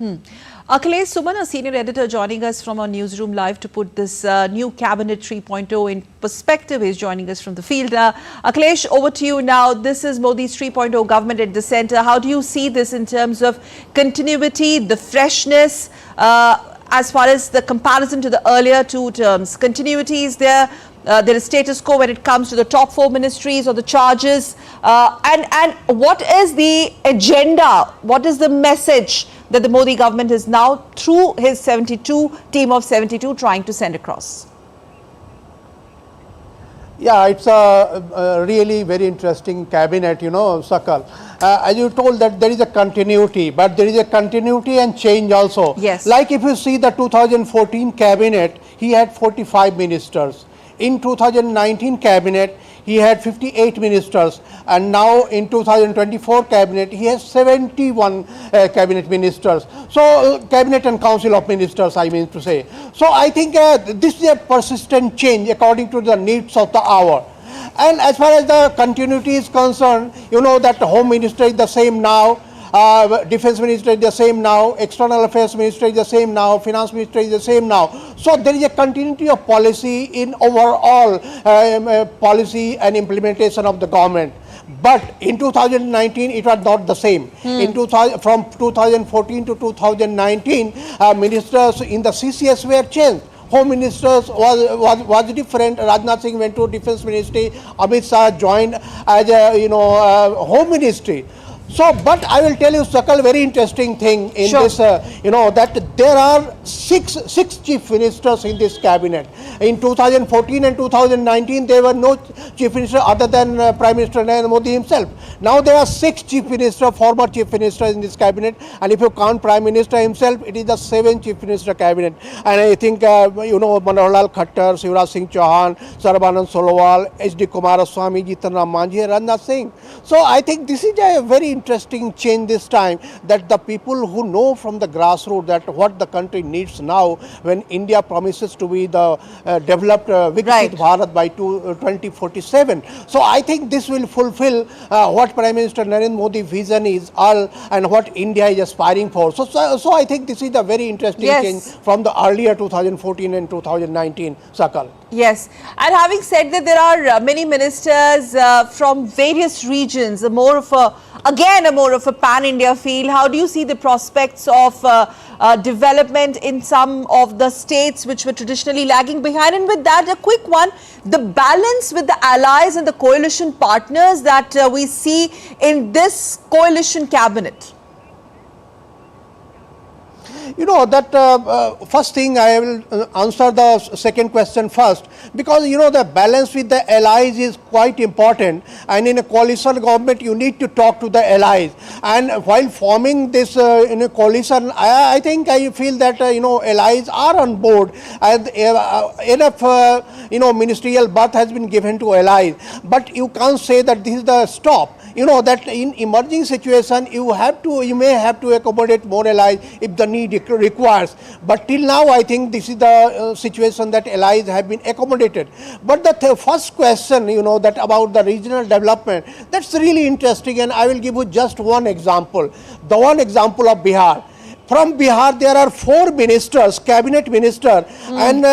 Akhilesh Suman, a senior editor joining us from our newsroom live to put this new Cabinet 3.0 in perspective, is joining us from the field. Akhilesh, over to you now. This is Modi's 3.0 government at the center. How do you see this in terms of continuity, the freshness, as far as the comparison to the earlier two terms? Continuity is there. There is status quo when it comes to the top 4 ministries or the charges. And what is the agenda? What is the message that the Modi government is now, through his team of 72, trying to send across? Yeah, it's a really very interesting cabinet, Sakal. As you told that there is a continuity, but there is a continuity and change also. Yes. Like if you see the 2014 cabinet, he had 45 ministers. In 2019 cabinet, he had 58 ministers, and now in 2024 cabinet, he has 71 cabinet ministers. So cabinet and council of ministers, I mean to say. So I think this is a persistent change according to the needs of the hour. And as far as the continuity is concerned, that the Home Minister is the same now. Defense Minister is the same now, External Affairs Minister is the same now, Finance Minister is the same now. So there is a continuity of policy in overall policy and implementation of the government. But in 2019, it was not the same. From 2014 to 2019, ministers in the CCS were changed. Home ministers was different. Rajnath Singh went to Defense Ministry. Amit Shah joined as a Home Ministry. So, but I will tell you, Sakal, very interesting thing in this, that there are six chief ministers in this cabinet. In 2014 and 2019, there were no chief minister other than Prime Minister Narendra Modi himself. Now there are 6 chief ministers, former chief ministers in this cabinet, and if you count Prime Minister himself, it is the 7 chief minister cabinet. And I think, Manohar Khattar, Shivraj Singh Chauhan, Sarbanand Sonowal, H.D. Kumaraswamy, Jitan Ram Manjhi, and Rajnath Singh. So I think this is a very interesting change this time, that the people who know from the grassroots that what the country needs now, when India promises to be the developed Viksit Bharat by 2047. So I think this will fulfill what Prime Minister Narendra Modi vision is all, and what India is aspiring for. So I think this is a very interesting change from the earlier 2014 and 2019, Sakal. Yes, and having said that, there are many ministers from various regions, more of a pan-India feel. How do you see the prospects of development in some of the states which were traditionally lagging behind? And with that, a quick one, the balance with the allies and the coalition partners that we see in this coalition cabinet. First thing, I will answer the second question first, because the balance with the allies is quite important, and in a coalition government you need to talk to the allies. And while forming this in a coalition, I think I feel that allies are on board, and enough ministerial berth has been given to allies. But you can't say that this is the stop. That in emerging situation you may have to accommodate more allies if the need requires. But till now, I think this is the situation that allies have been accommodated. But the first question, that about the regional development, that's really interesting, and I will give you just one example. The one example of Bihar. From Bihar, there are 4 ministers, cabinet minister, and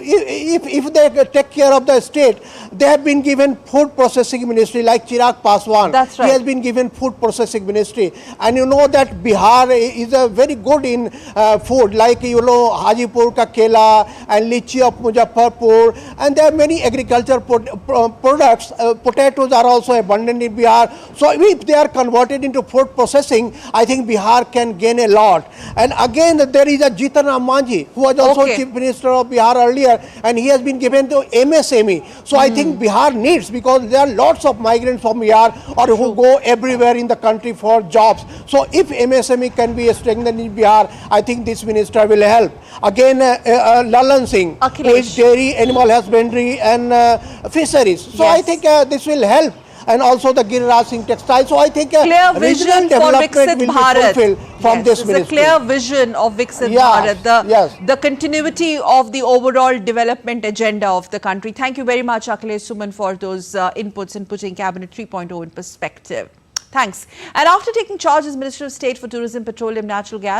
if they take care of the state, they have been given food processing ministry, like Chirag Paswan. That's right. He has been given food processing ministry, and that Bihar is very good in food, like Hajipur ka kela and lychee of Muzaffarpur, and there are many agriculture products. Potatoes are also abundant in Bihar. So if they are converted into food processing, I think Bihar can gain a lot. And again, there is a Jitan Ram Manjhi, who was also chief minister of Bihar earlier, and he has been given to MSME. So I think Bihar needs, because there are lots of migrants from Bihar or who go everywhere in the country for jobs. So if MSME can be strengthened in Bihar, I think this minister will help. Again, Lalan Singh, who is dairy, animal husbandry and fisheries. So I think this will help. And also the Giriraj Singh textile. So I think clear vision for Viksit Bharat from this ministry. A clear vision of Viksit Bharat, the continuity of the overall development agenda of the country. Thank you very much, Akhilesh Suman, for those inputs and putting Cabinet 3.0 in perspective. Thanks. And after taking charge as Minister of State for Tourism, Petroleum, Natural Gas,